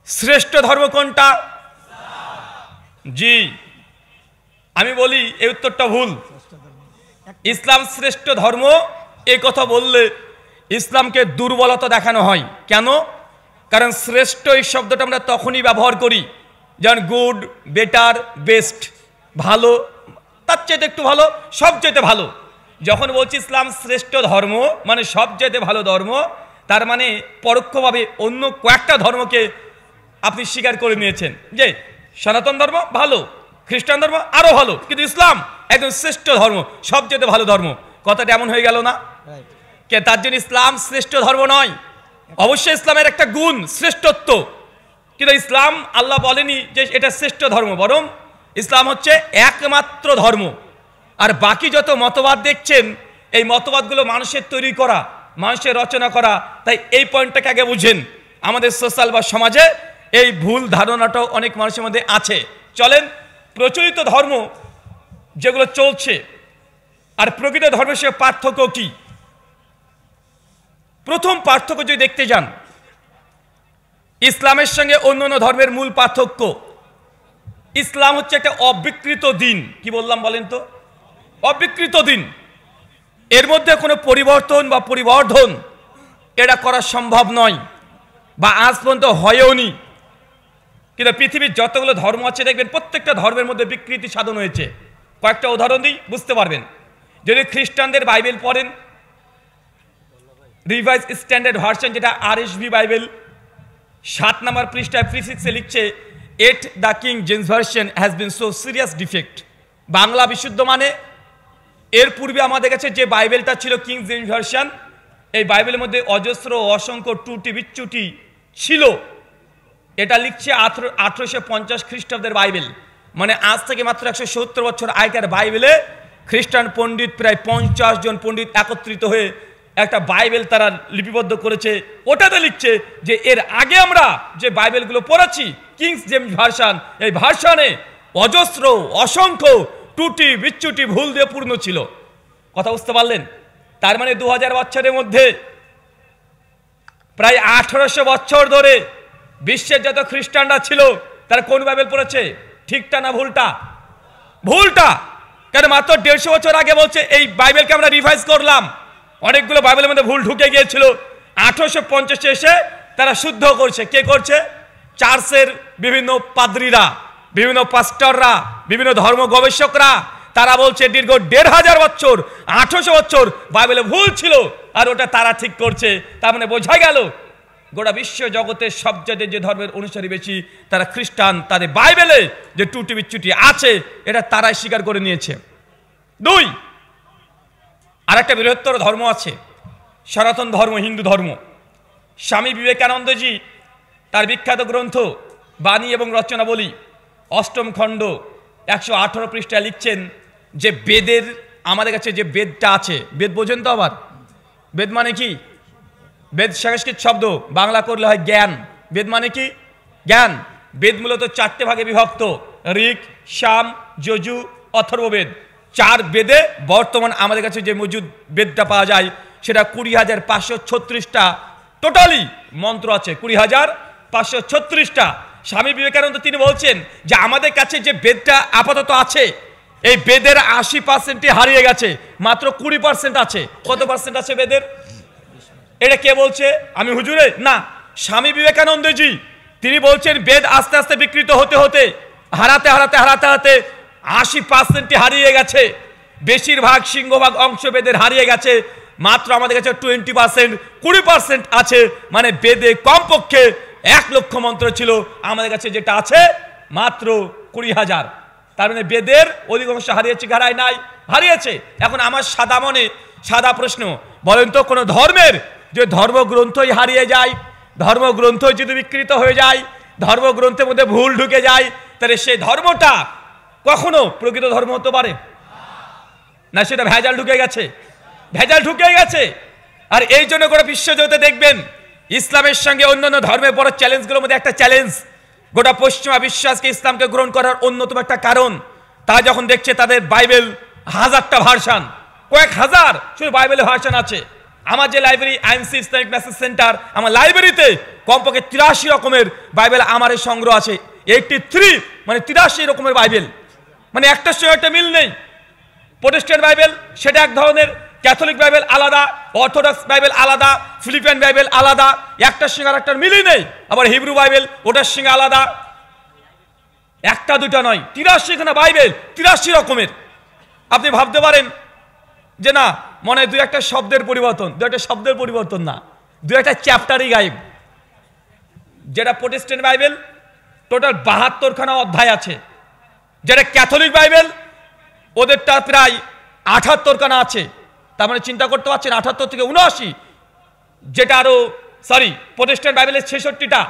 শ্রেষ্ঠ ধর্ম কোনটা? জি, আমি বলি এই উত্তরটা ভুল। ইসলাম শ্রেষ্ঠ ধর্ম এই কথা বললে ইসলামকে দুর্বলতা দেখানো হয়। কেন? কারণ শ্রেষ্ঠ এই শব্দটা আমরা তখনই ব্যবহার করি যেমন গুড, বেটার, বেস্ট, ভালো, তার চাইতে একটু ভালো, সবচাইতে ভালো। যখন বলছি ইসলাম শ্রেষ্ঠ ধর্ম মানে সবচাইতে ভালো ধর্ম, তার মানে পরোক্ষভাবে অন্য কয়েকটা ধর্মকে আপনি স্বীকার করে নিয়েছেন যে সনাতন ধর্ম ভালো, খ্রিস্টান ধর্ম আরো ভালো, কিন্তু ইসলাম একদম শ্রেষ্ঠ ধর্ম, সবচেয়ে ভালো ধর্ম। কথাটা এমন হয়ে গেল না? কে তার জন্য ইসলাম শ্রেষ্ঠ ধর্ম নয়। অবশ্যই ইসলামের একটা গুণ শ্রেষ্ঠত্ব, কিন্তু ইসলাম আল্লাহ বলেনি যে এটা শ্রেষ্ঠ ধর্ম, বরং ইসলাম হচ্ছে একমাত্র ধর্ম। আর বাকি যত মতবাদ দেখছেন এই মতবাদগুলো মানুষের তৈরি করা, মানুষের রচনা করা। তাই এই পয়েন্টটাকে আগে বুঝেন। আমাদের সোশ্যাল বা সমাজে এই ভুল ধারণাটাও অনেক মানুষের মধ্যে আছে। চলেন প্রচলিত ধর্ম যেগুলো চলছে আর প্রকৃত ধর্মের সঙ্গে পার্থক্য কি। প্রথম পার্থক্য যদি দেখতে যান, ইসলামের সঙ্গে অন্যান্য ধর্মের মূল পার্থক্য, ইসলাম হচ্ছে একটা অবিকৃত দিন। কি বললাম বলেন তো? অবিকৃত দিন। এর মধ্যে কোনো পরিবর্তন বা পরিবর্ধন এটা করা সম্ভব নয় বা আজ পর্যন্ত হয়ওনি। কিন্তু পৃথিবীর যতগুলো ধর্ম আছে দেখবেন প্রত্যেকটা ধর্মের মধ্যে বিকৃতি সাধন হয়েছে। কয়েকটা উদাহরণ দিই, বুঝতে পারবেন। যদি খ্রিস্টানদের বাইবেল পড়েন, রিভাইজ স্ট্যান্ডার্ড ভার্সন যেটা RSV বাইবেল, 7 নম্বর পৃষ্ঠায় প্রিফিক্সে লিখছে at the king James version has been so serious defect. Bangla বিশুদ্ধ মানে এর পূর্বে আমাদের কাছে যে বাইবেলটা ছিল কিং জেমস ভার্সন, এই বাইবেলের মধ্যে অজস্র অসংখ্য ত্রুটি বিচ্যুতি ছিল। এটা লিখছে 1850 খ্রিস্টাব্দের বাইবেল, মানে আজ থেকে মাত্র 170 বছর আগেকার বাইবেলে খ্রিস্টান পণ্ডিত প্রায় 50 জন পণ্ডিত একত্রিত হয়ে একটা বাইবেল তারা লিপিবদ্ধ করেছে। ওটাতে লিখছে যে এর আগে আমরা যে বাইবেলগুলো পড়েছি কিংস জেমস ভার্সন, এই ভার্সনে অজস্র অসংখ্য ত্রুটি বিচ্যুতি ভুল দিয়ে পূর্ণ ছিল। কথা বুঝতে পারলেন? তার মানে 2000 বছরের মধ্যে প্রায় 1800 বছর ধরে বিশ্বের যত খ্রিস্টানরা ছিল তারা কোন বাইবেল পড়েছে? ঠিকটা না ভুলটা? ভুলটা। কেন? মাত্র 150 বছর আগে বলছে এই বাইবেলকে আমরা রিভাইজ করলাম। অনেকগুলো বাইবেলের মধ্যে ভুল ঢুকে গিয়েছিল। 1850 এসে তারা শুদ্ধ করছে। কে করছে? চার্চের বিভিন্ন পাদ্রীরা, বিভিন্ন পাস্টররা, বিভিন্ন ধর্ম গবেষকরা। তারা বলছে দীর্ঘ 1500 বছর, 1800 বছর বাইবেলে ভুল ছিল আর ওটা তারা ঠিক করছে। তার মানে বোঝা গেল গোটা বিশ্ব জগতের সবচেয়ে যে ধর্মের অনুসারী বেশি তারা খ্রিস্টান। তাদের বাইবেলে যে ত্রুটি বিচ্যুতি আছে এটা তারাই স্বীকার করে নিয়েছে। 2, আরেকটা বৃহত্তর ধর্ম আছে, সনাতন ধর্ম, হিন্দু ধর্ম। স্বামী বিবেকানন্দজি তার বিখ্যাত গ্রন্থ বাণী এবং রচনাবলী 8ম খণ্ড 118 পৃষ্ঠায় লিখছেন যে বেদের, আমাদের কাছে যে বেদটা আছে, বেদ বোঝেন তো? আবার বেদ মানে কি? বেদ সংস্কৃত শব্দ, বাংলা করলে হয় জ্ঞান। বেদ মানে কি? জ্ঞান। বেদ মূলত 4টে ভাগে বিভক্ত, ঋক, সাম, যজু, অথর্ববেদ। 4 বেদে বর্তমান আমাদের কাছে যে মজুদ বেদটা পাওয়া যায় সেটা 20,536টা টোটালি মন্ত্র আছে, 20,536টা। স্বামী বিবেকানন্দ তিনি বলছেন যে আমাদের কাছে যে বেদটা আপাতত আছে এই বেদের 80% হারিয়ে গেছে, মাত্র 20% আছে। কত পার্সেন্ট আছে বেদের? এটা কে বলছে? আমি হুজুরে না, স্বামী বিবেকানন্দজি তিনি বলছেন বেদ আস্তে আস্তে বিকৃত হতে হতে হারাতে হারাতে হারাতে হারাতে 80% হারিয়ে গেছে। বেশিরভাগ সিংহভাগ অংশ বেদের হারিয়ে গেছে, মাত্র আমাদের কাছে 20%, 20% আছে। মানে বেদে কমপক্ষে 1 লক্ষ মন্ত্র ছিল, আমাদের কাছে যেটা আছে মাত্র 20,000। তার মানে বেদের অধিকাংশ হারিয়েছে, হারায় নাই? হারিয়েছে। এখন আমার সাদা মনে সাদা প্রশ্ন, বলেন তো কোন ধর্মের যে ধর্মগ্রন্থই হারিয়ে যায়, ধর্মগ্রন্থই যদি বিকৃত হয়ে যায়, ধর্মগ্রন্থের মধ্যে ভুল ঢুকে যায়, তাহলে সেই ধর্মটা কখনো প্রকৃত ধর্ম হতে পারে না? সেটা ভেজাল ঢুকে গেছে, ভেজাল ঢুকে গেছে। আর এই জন্য গোটা বিশ্বজগতে দেখবেন ইসলামের সঙ্গে অন্যান্য ধর্মের বড় চ্যালেঞ্জগুলোর মধ্যে একটা চ্যালেঞ্জ, গোটা পশ্চিমা বিশ্ব আজকে ইসলামকে গ্রহণ করার অন্যতম একটা কারণ তারা যখন দেখছে তাদের বাইবেল 1000টা ভার্সন, কয়েক হাজার শুধু বাইবেলের ভার্সন আছে, আমার যে library IMC Islamic message centre, আমার লাইব্রেরিতে কমপক্ষে 83 রকমের বাইবেল আমার সংগ্রহ আছে। 83 মানে 83 রকমের বাইবেল, মানে একটার সঙ্গে একটা মিল নেই। প্রোটেস্ট্যান্ট বাইবেল সেটা এক ধরনের, ক্যাথলিক বাইবেল আলাদা, অর্থোডক্স বাইবেল আলাদা, ফিলিপিয়ান বাইবেল আলাদা, একটার সঙ্গে আর একটার মিলই নেই। আবার হিব্রু বাইবেল ওটার সঙ্গে আলাদা, একটা দুটা নয়, 83 খানা বাইবেল, 83 রকমের। আপনি ভাবতে পারেন যে না, মনে হয় 2-1টা শব্দের পরিবর্তন, 2-1টা শব্দের পরিবর্তন না, 2-1টা চ্যাপ্টারই গায়েব। যেটা প্রোটেস্ট্যান্ট বাইবেল টোটাল 72 খানা অধ্যায় আছে, যেটা ক্যাথলিক বাইবেল ওদেরটা প্রায় 78 খানা আছে। তার মানে চিন্তা করতে পারছেন 78 থেকে 79, যেটা আরো প্রোটেস্ট্যান্ট বাইবেলের 66টা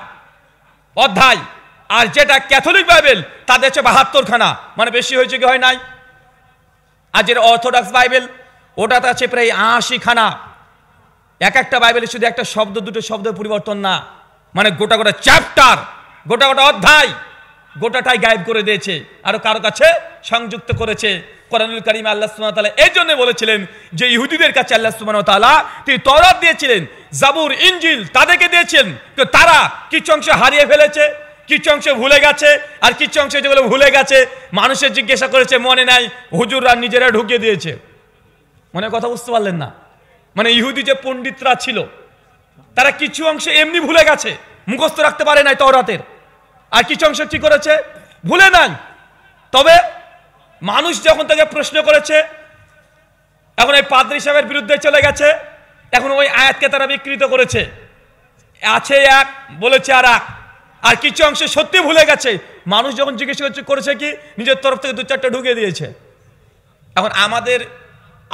অধ্যায়, আর যেটা ক্যাথলিক বাইবেল তাদের হচ্ছে 72 খানা, মানে বেশি হয়েছে কি হয় নাই। আর যেটা অর্থোডক্স বাইবেল ওটাতে আছে প্রায় 80 খানা। এক একটা বাইবেলে শুধু একটা শব্দ দুটো শব্দের পরিবর্তন না, মানে গোটা গোটা চ্যাপ্টার, গোটা গোটা অধ্যায় গোটাটাই গায়েব করে দিয়েছে, আরো কারো কাছে সংযুক্ত করেছে। কোরআনুল কারীমে আল্লাহ সুবহানাহু ওয়া তাআলা এই জন্য বলেছিলেন যে ইহুদিদের কাছে আল্লাহ সুবহানাহু ওয়া তাআলা তিনি তওরাত দিয়েছিলেন, জাবুর, ইনজিল তাদেরকে দিয়েছেন, তো তারা কিছু অংশ হারিয়ে ফেলেছে, কিছু অংশ ভুলে গেছে, আর কিছু অংশ যেগুলো ভুলে গেছে মানুষের জিজ্ঞাসা করেছে মনে নাই, হুজুররা নিজেরা ঢুকিয়ে দিয়েছে। মনে কথা বুঝতে পারলেন না? মানে ইহুদি যে পণ্ডিতরা ছিল তারা কিছু অংশ এমনি ভুলে গেছে, মুখস্থ রাখতে পারে নাই তওরাতের, আর কিছু অংশ কি করেছে ভুলে নাই। তবে মানুষ যখন তাকে প্রশ্ন করেছে, এখন এই পাদ্রী সাহেবের বিরুদ্ধে চলে গেছে, এখন ওই আয়াতকে তারা বিকৃত করেছে, আছে এক বলেছে আর এক, আর কিছু অংশ সত্যি ভুলে গেছে। মানুষ যখন জিজ্ঞেস করেছে কি নিজের তরফ থেকে 2-4টা ঢুকিয়ে দিয়েছে। এখন আমাদের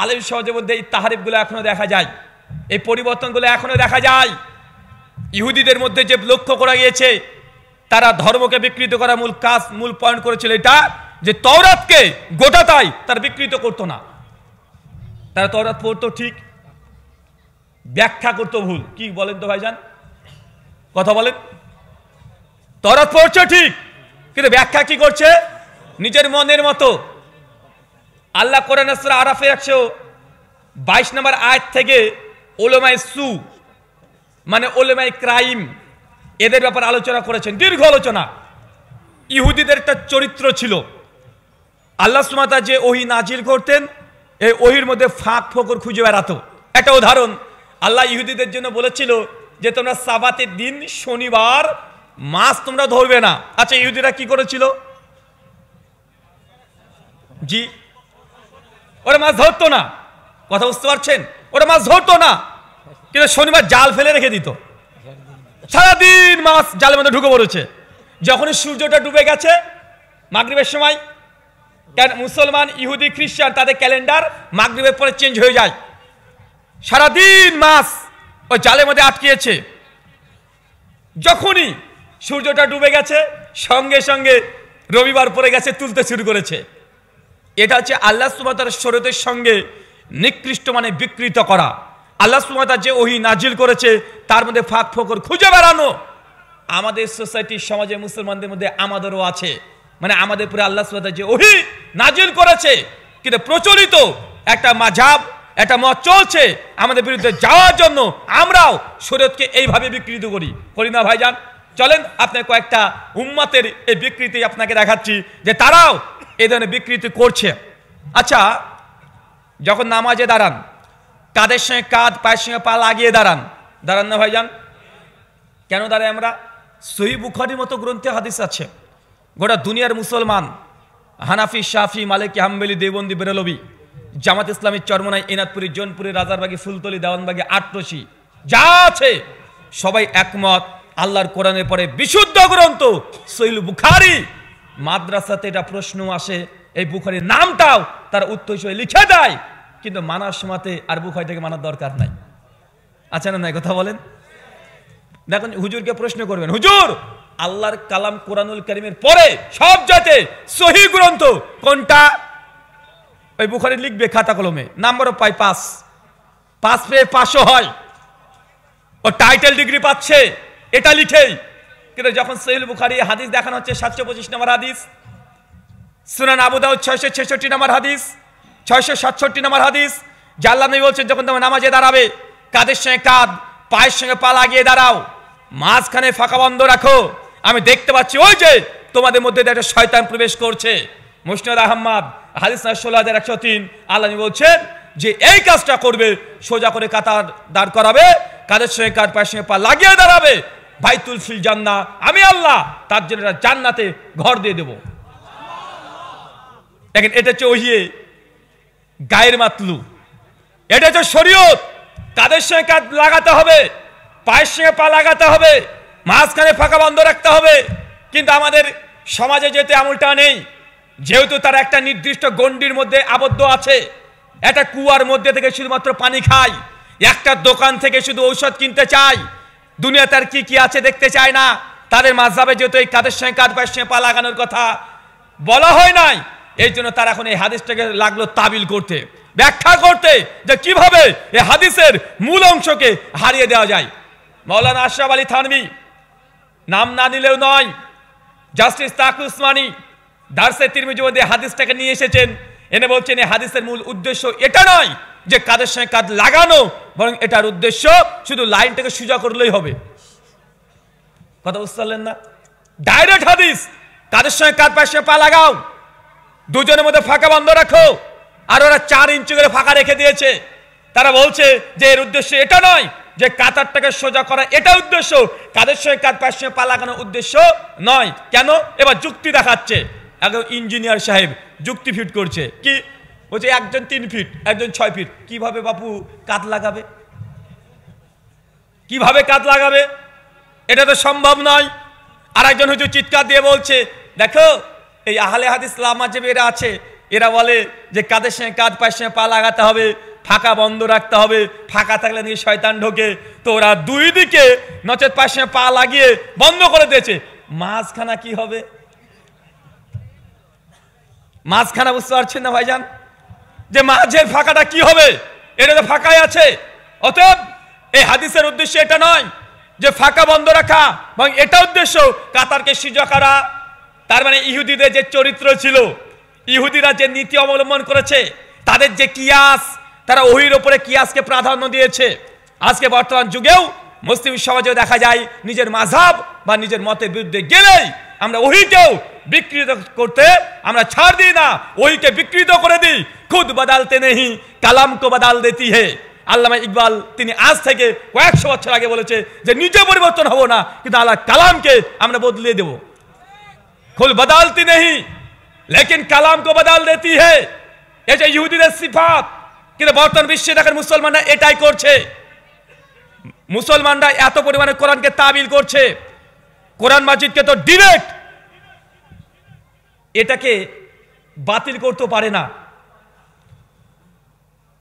আলেম সমাজের মধ্যে এই তাহারিফগুলো এখনো দেখা যায়, এই পরিবর্তনগুলো এখনো দেখা যায়। ইহুদিদের মধ্যে যে লক্ষ্য করা গিয়েছে, তারা ধর্মকে বিকৃত করা মূল কাজ, মূল পয়েন্ট করেছিল এটা যে তওরাতকে গোটাটাই তারা বিকৃত করতো না। তারা তওরাত পড়তো ঠিক, ব্যাখ্যা করতো ভুল। কি বলেন তো ভাইজান, কথা বলেন? তওরাত পড়ছে ঠিক, কিন্তু ব্যাখ্যা কি করছে নিজের মনের মতো। আল্লাহ কোরআন সূরা আরাফে 122 নম্বর আয়াত থেকে উলামায়ে সু মানে উলামায়ে ক্রাইম এদের ব্যাপারে আলোচনা করেছেন, দীর্ঘ আলোচনা। ইহুদিদের একটা চরিত্র ছিল, আল্লাহ সুবহানাহু ওয়া তাআলা যে ওহী নাজিল করতেন এই ওহীর মধ্যে ফাঁক ফোকর খুঁজে বেড়াতো। একটা উদাহরণ, আল্লাহ ইহুদিদের জন্য বলেছিল যে তোমরা সাবাতের দিন শনিবার মাছ তোমরা ধরবে না। আচ্ছা ইহুদিরা কি করেছিল? জি, ওরা মাছ ধরতো না, কথা বুঝতে পারছেন? ওরা মাছ ধরতো না, কিন্তু শনিবার জাল ফেলে রেখে দিত, সারাদিন মাছ জালের মধ্যে ঢুকে পড়েছে। যখনই সূর্যটা ডুবে গেছে মাগরিবের সময়, মুসলমান, ইহুদি, খ্রিস্টান তাদের ক্যালেন্ডার মাগরিবের পরে চেঞ্জ হয়ে যায়, সারাদিন মাছ ওই জালের মধ্যে আটকিয়েছে। যখনই সূর্যটা ডুবে গেছে সঙ্গে সঙ্গে রবিবার পড়ে গেছে, তুলতে শুরু করেছে। এটা হচ্ছে আল্লাহ সুবহানাহু ওয়া তাআলার শরীয়তের সঙ্গে নিকৃষ্ট মানে বিকৃত করা। আল্লাহ সুবহানাহু ওয়া তাআলা যে ওহী নাজিল করেছে তার মধ্যে ফাঁক ফোকর খুঁজে বেড়ানো। আমাদের সোসাইটির সমাজে মুসলমানদের মধ্যে আমাদেরও আছে, মানে আমাদের পুরো আল্লাহ সুবহানাহু ওয়া তাআলা যে ওহী নাজিল করেছে, কিন্তু প্রচলিত একটা মাযহাব, একটা মত চলছে আমাদের বিরুদ্ধে যাওয়ার জন্য আমরাও শরীয়তকে এইভাবে বিকৃত করি না ভাইজান? চলেন আপনার কয়েকটা উম্মতের এই বিকৃতি আপনাকে দেখাচ্ছি যে তারাও এই ধরনের বিকৃতি করছে। আচ্ছা, যখন নামাজে দাঁড়ান কাদের সঙ্গে কাঁধ, পায়ের সঙ্গে পা লাগিয়ে দাঁড়ান না ভাইজান? কেন দাঁড়াই আমরা? সহিহ বুখারীর মতো গ্রন্থে হাদিস আছে, গোটা দুনিয়ার মুসলমান হানাফি, শাফি, মালিকি, হাম্বলি, দেওবন্দি, বেরলভি, জামাত ইসলামী, চরমনাই, এনাদপুরি, জোনপুরি, রাজারবাগি, ফুলতলি, দেওয়ানবাগি, আটরশি যা আছে সবাই একমত আল্লাহর কোরআনের পরে বিশুদ্ধ গ্রন্থ সহিহ বুখারী। মাদ্রাসাতে এটা প্রশ্ন আসে, এই বুখারীর নামটাও তার উত্তর হিসেবে লিখে দেয়, কিন্তু মানার সময়তে আর বুখারী থেকে মানার দরকার নাই। আচ্ছা না নাই, কথা বলেন? দেখুন হুজুরকে প্রশ্ন করবেন, হুজুর আল্লাহর কালাম কোরআনুল কারীমের পরে সব জাতে সহিহ গ্রন্থ কোনটা? ওই বুখারী লিখবে খাতা কলমে, নাম্বারও পায় 5 পেয়ে 500 হয়, ও টাইটেল ডিগ্রি পাচ্ছে এটা লিখেই। কিন্তু যখন সহিহ বুখারী হাদিস দেখানো হচ্ছে 725 নম্বর হাদিস, সুনান আবু দাউদ 666 নম্বর হাদিস, 667 নম্বর হাদিস, যে আল্লাহ নবী বলছেন যখন তোমরা নামাজে দাঁড়াবে কাঁধের সঙ্গে কাঁধ, পায়ের সঙ্গে পা লাগিয়ে দাঁড়াও, মাঝখানে ফাঁকা বন্ধ রাখো। আমি দেখতে পাচ্ছি ওই যে তোমাদের মধ্যে একটা শয়তান প্রবেশ করছে। মুসনাদ আহমদ হাদিস 16103 আল্লাহ বলছেন যে এই কাজটা করবে, সোজা করে কাতার দাঁড় করাবে, কাঁধের সঙ্গে কাঁধ, পায়ের সঙ্গে পা লাগিয়ে দাঁড়াবে, বাইতুল ফিল জান্নাহ, আমি আল্লাহ তার জন্য জান্নাতে ঘর দিয়ে দেব। দেখেন, এটা হচ্ছে ওহিয়ে গায়ের মাতলু, এটা হচ্ছে শরীয়ত। কাঁধের সঙ্গে কাঁধ লাগাতে হবে, পায়ের সঙ্গে পা লাগাতে হবে, মাঝখানে ফাঁকা বন্ধ রাখতে হবে। কিন্তু আমাদের সমাজে যেহেতু আমলটা নেই, যেহেতু তারা একটা নির্দিষ্ট গণ্ডির মধ্যে আবদ্ধ আছে, একটা কুয়ার মধ্যে থেকে শুধুমাত্র পানি খায়, একটা দোকান থেকে শুধু ঔষধ কিনতে চায়, দুনিয়াতে আর কি কি আছে দেখতে চায় না। তাদের মাযহাবে যেহেতু এই কাঁধের সঙ্গে কাঁধ, পায়ের সঙ্গে পা লাগানোর কথা বলা হয় নাই, এই জন্য তারা এখন এই হাদিসটাকে লাগলো তাবিল করতে, ব্যাখ্যা করতে, যে কিভাবে এই হাদিসের মূল অংশকে হারিয়ে দেওয়া যায়। মাওলানা আশরাফ আলী থানভী, নাম না নিলেও নয়, জাস্টিস তাকি উসমানী দারসে তিরমিজি মধ্যে হাদিসটাকে নিয়ে এসেছেন, এনে বলছেন এই হাদিসের মূল উদ্দেশ্য এটা নয় যে কাঁধের সঙ্গে কাঁধ লাগানো, বরং এটার উদ্দেশ্য শুধু লাইনটাকে সোজা করলেই হবে। কথা বুঝতে পারলেন না? ডাইরেক্ট হাদিস, কাঁধের সঙ্গে কাঁধ, পায়ের সঙ্গে পা লাগাও, দুজনের মধ্যে ফাঁকা বন্ধ রাখো। আর ওরা 4 ইঞ্চি করে ফাঁকা রেখে দিয়েছে। তারা বলছে যে এর উদ্দেশ্য এটা নয় যে কাতারটাকে সোজা করা, এটা উদ্দেশ্য, কাঁধের সঙ্গে কাঁধ, পায়ের সঙ্গে পা লাগানোর উদ্দেশ্য নয়। কেন? এবার যুক্তি দেখাচ্ছে। একজন ইঞ্জিনিয়ার সাহেব যুক্তি ফিট করছে, কি বলছে? একজন 3 ফিট, একজন 6 ফিট, কিভাবে বাপু কাঁধ লাগাবে? কিভাবে কাঁধ লাগাবে? এটা তো সম্ভব নয়। আর একজন হয়তো চিৎকার দিয়ে বলছে, দেখো এই আহলে হাদিস লামা যে এরা আছে, এরা বলে যে কাঁধের সঙ্গে কাঁধ, পায়ের সঙ্গে পা লাগাতে হবে, ফাঁকা বন্ধ রাখতে হবে, ফাঁকা থাকলে নিয়ে শয়তান ঢোকে। তো ওরা দুই দিকে নচেত পায়ের সঙ্গে পা লাগিয়ে বন্ধ করে দিয়েছে, মাঝখানা কি হবে? মাঝখানা বুঝতে পারছেন না ভাইজান? যে মাঝের ফাঁকাটা কি হবে? এটা তো ফাঁকাই আছে। অতএব এই হাদিসের উদ্দেশ্য এটা নয় যে ফাঁকা বন্ধ রাখা, এবং এটা উদ্দেশ্য কাতারকে সিজা করা। তার মানে ইহুদিদের যে চরিত্র ছিল, ইহুদিরা যে নীতি অবলম্বন করেছে, তাদের যে কিয়াস, তারা ওহির ওপরে কিয়াসকে প্রাধান্য দিয়েছে। আজকে বর্তমান যুগেও মুসলিম সমাজেও দেখা যায় নিজের মাযহাব বা নিজের মতের বিরুদ্ধে গেলেই আমরা ওহিকেও বিকৃত করতে আমরা ছাড় দিই না, ওহিকে বিকৃত করে দিই। খুদ বদলতে নেই, কালাম কো বদল দেতি হে। আল্লামা ইকবাল তিনি আজ থেকে কয়েকশো বছর আগে বলেছে যে নিজে পরিবর্তন হব না, কিন্তু আল্লাহ কালামকে আমরা বদলিয়ে দেব। খুদ বদলতি নেই লেকিন কালাম কো বদল দেতি হে, এটা ইহুদিদের সিফাত। কিন্তু বর্তমান বিশ্বে দেখেন মুসলমানরা এটাই করছে। মুসলমানরা এত পরিমাণে কোরআনকে তাবিল করছে, কোরআন মাজিদকে তো ডিরেক্ট এটাকে বাতিল করতে পারে না।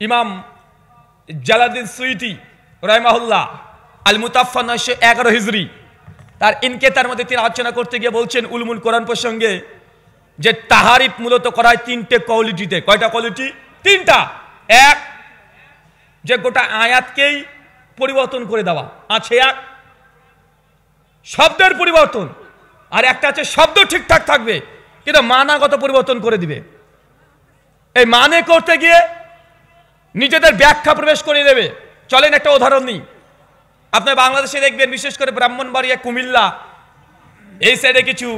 ইমাম জালালউদ্দিন সুয়ুতি রাহিমাহুল্লাহ আল মুতাফা 911 হিজরি তার ইনকেতার মধ্যে তিনি আলোচনা করতে গিয়ে বলছেন উলুমুল কোরআন প্রসঙ্গে যে তাহারিফ মূলত করা হয় 3টে কোয়ালিটিতে। কয়টা কোয়ালিটি? 3টা। এক, যে গোটা আয়াতকেই পরিবর্তন করে দেওয়া আছে, এক শব্দের পরিবর্তন, আর একটা আছে শব্দ ঠিকঠাক থাকবে কিন্তু মানাগত পরিবর্তন করে দিবে। এই মানে করতে গিয়ে নিজেদের ব্যাখ্যা প্রবেশ করে দেবে। চলেন একটা উদাহরণ নিই। আপনার বাংলাদেশে দেখবেন বিশেষ করে ব্রাহ্মণবাড়িয়া, কুমিল্লা এই সাইডে কিছু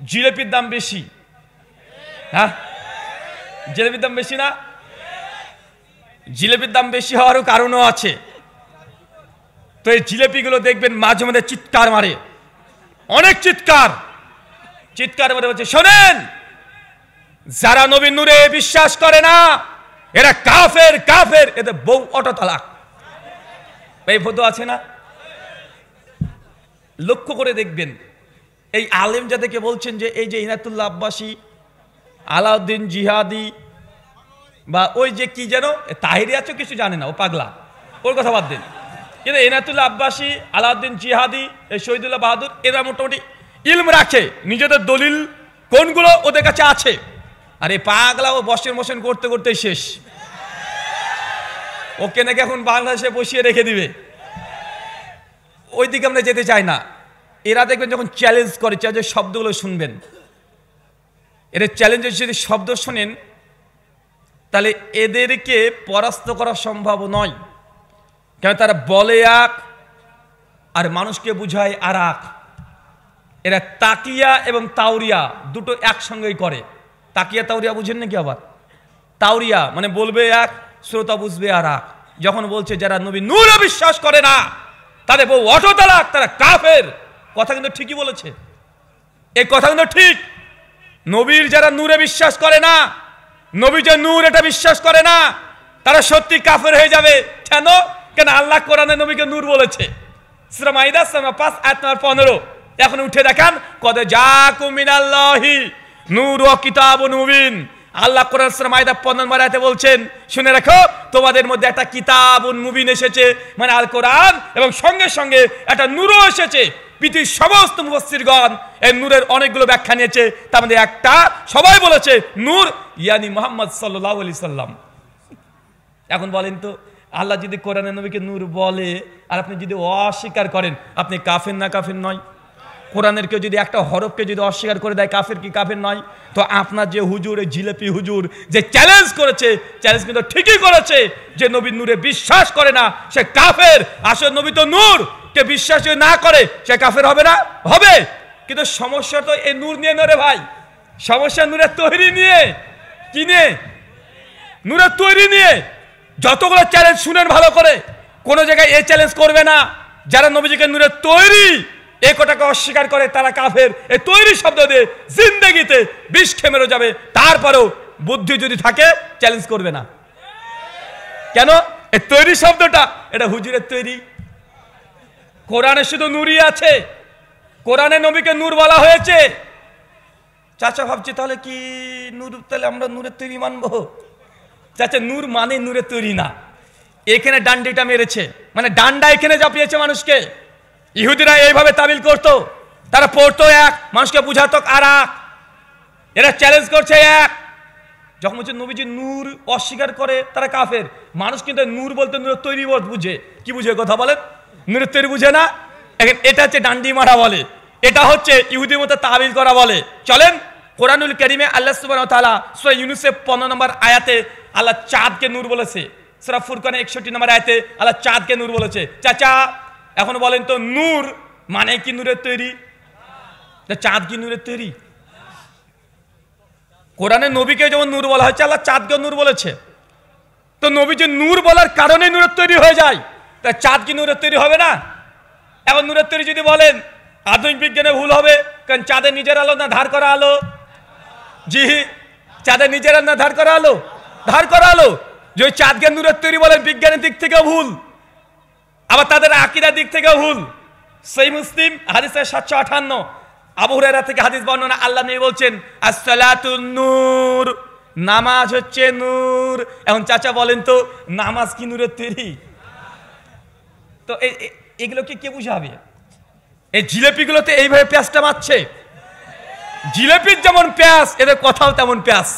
জিলেপির দাম বেশি। হ্যাঁ, জিলেপির দাম বেশি না? জিলেপির দাম বেশি হওয়ারও কারণও আছে। তো এই জিলেপিগুলো দেখবেন মাঝে মাঝে চিৎকার মারে, অনেক চিৎকার মারে বলছে, শোনেন যারা নবীর নূরে বিশ্বাস করে না এরা কাফের, কাফের, এদের বউ অটো তালাক। এই ফটো আছে না? লক্ষ্য করে দেখবেন এই আলেম যাদেরকে বলছেন যে এই যে ইনায়তুল্লাহ আব্বাসী, আলাউদ্দিন জিহাদি বা ওই যে কি যেন তাহিরি আছে, কিছু জানে না, ও পাগলা, ওর কথা বাদ দেন। কিন্তু ইনায়তুল্লাহ আব্বাসী, আলাউদ্দিন জিহাদি, এই শহীদুল্লাহ বাহাদুর এরা মোটামুটি ইলম রাখে, নিজেদের দলিল কোনগুলো ওদের কাছে আছে। আর এই পাগলা ও বসের মোশন করতে করতে শেষ, ওকে নাকি এখন বাংলাদেশে বসিয়ে রেখে দিবে। ওই দিকে আমরা যেতে চাই না। এরা দেখবেন যখন চ্যালেঞ্জ করে, চ্যালেঞ্জের শব্দগুলো শুনবেন, এদের চ্যালেঞ্জের যদি শব্দ শোনেন তাহলে এদেরকে পরাস্ত করা সম্ভব নয়। কেন তারা বলে এক আর মানুষকে বুঝায় আর এক। এরা তাকিয়া এবং তাওরিয়া দুটো একসঙ্গেই করে। তাকিয়া তাওরিয়া বুঝেন নাকি? আবার তাওরিয়া মানে বলবে এক, শ্রোতা বুঝবে আর এক। যখন বলছে যারা নবী নূরে বিশ্বাস করে না তাদের বউ অটো তালাক, তারা কাফের, কথা কিন্তু ঠিকই বলেছে। এই কথা কিন্তু ঠিক। নবীর যারা নূরে বিশ্বাস করে না, নবী যে নূর এটা বিশ্বাস করে না, তারা সত্যি কাফের হয়ে যাবে। কেন? কেন আল্লাহ কোরআনে নবীকে নূর বলেছে। সূরা মাইদা 5 আয়াত নম্বর 15। এখন উঠে দেখান, কদ জাকুম মিনাল্লাহি নূর ওয়া কিতাবুন মুবিন। আল্লাহ কোরআন সূরা মাইদা 15 নম্বর আয়াতে বলছেন, শুনে রাখো তোমাদের মধ্যে একটা কিতাবুন মুবিন এসেছে, মানে আল কোরআন, এবং সঙ্গে সঙ্গে একটা নূরও এসেছে। পৃথিবীর সমস্ত মুফাসসিরগণ এই নূরের অনেকগুলো ব্যাখ্যা নিয়েছে, তার মধ্যে একটা সবাই বলেছে নূর ইয়ানি মুহাম্মদ সাল্লাল্লাহু আলাইহি সাল্লাম। এখন বলেন তো, আল্লাহ যদি কোরআনে নবীকে নূর বলে আর আপনি যদি অস্বীকার করেন, আপনি কাফের না কাফের নয়? কোরআনের কেউ যদি একটা হরফকে যদি অস্বীকার করে দেয়, কাফের কি কাফের নয়? তো আপনার যে হুজুর, এই জিলেপি হুজুর যে চ্যালেঞ্জ করেছে, চ্যালেঞ্জ কিন্তু ঠিকই করেছে, যে নবীর নূরে বিশ্বাস করে না সে কাফের। আসলে নবী তো নূর, কে বিশ্বাস যদি না করে সে কাফের হবে না? হবে। কিন্তু সমস্যা তো এই নূর নিয়ে নয় রে ভাই, সমস্যা নূরের তৈরি নিয়ে। কি নিয়ে? নূরের তৈরি নিয়ে। যতগুলো চ্যালেঞ্জ শুনেন ভালো করে, কোন জায়গায় এই চ্যালেঞ্জ করবে না যারা নবীজিকে নূরের তৈরি এই কথাকে অস্বীকার করে তারা কাফের। এই তৈরি শব্দ দিয়ে জিন্দেগিতে বিষ খেয়ে মেরে যাবে, তারপরেও বুদ্ধি যদি থাকে চ্যালেঞ্জ করবে না। কেন? এই তৈরি শব্দটা এটা হুজুরের তৈরি। কোরআনে শুধু নূরই আছে, কোরআনে নবীকে নূর বলা হয়েছে। চাচা ভাবছে তাহলে কি নূর, তাহলে আমরা নূরের তৈরি মানবো? চাচা নূর মানে নূরের তৈরি না। এখানে ডান্ডিটা মেরেছে, মানে ডান্ডা এখানে চাপিয়েছে মানুষকে। ইহুদিরা এইভাবে তাবিল করতো, তারা পড়তো এক, মানুষকে বুঝাতো আর এক। এরা চ্যালেঞ্জ করছে এক। যখন বলছে নবীজি নূর অস্বীকার করে তারা কাফের। মানুষ কিন্তু নূর বলতে নূরের তৈরি বুঝে। কি বুঝে কথা বলেন? নূরের তৈরি বুঝে না। এটা হচ্ছে ডান্ডি মারা বলে, এটা হচ্ছে ইহুদির মতো তাবিল করা বলে। চলেন কোরআনুল কারীমে আল্লাহ সুবহানাহু ওয়া তাআলা সূরা ইউনূসের 15 নম্বর আয়াতে আল্লাহ চাঁদকে নূর বলেছে। সূরা ফুরকানে 61 নম্বর আয়াতে আল্লাহ চাঁদকে নূর বলেছে। চাচা এখন বলেন তো নূর মানে কি নূরের তৈরি? চাঁদ কি নূরের তৈরি? কোরআনে নবীকে যেমন নূর বলা হয়েছে, আল্লাহ চাঁদকে নূর বলেছে। তো নবী যে নূর বলার কারণে নূরের তৈরি হয়ে যায়, তা চাঁদ কি নূরের তৈরি হবে না? এখন নূরের তৈরি যদি বলেন আধুনিক বিজ্ঞানে ভুল হবে, কারণ চাঁদের নিজের আলো না ধার করা আলো? জি, চাঁদের নিজের আলো না ধার করা আলো? ধার করা আলো। যে চাঁদকে নূরের তৈরি বলেন, বিজ্ঞানের দিক থেকেও ভুল, আবার তাদের আকীদার দিক থেকেও ভুল। সহিহ মুসলিম হাদিস 758 আবু হুরায়রা থেকে হাদিস বর্ণনা, আল্লাহ নবী বলছেন আসসালাতুন নূর, নামাজ হচ্ছে নূর। এখন চাচা বলেন তো নামাজ কি নূরের তৈরি? তো এগুলোকে কে বুঝাবে? এই জিলেপিগুলোতে এইভাবে পেঁয়াজটা মারছে। জিলেপির যেমন পেঁয়াজ, এদের কথাও তেমন পেঁয়াজ।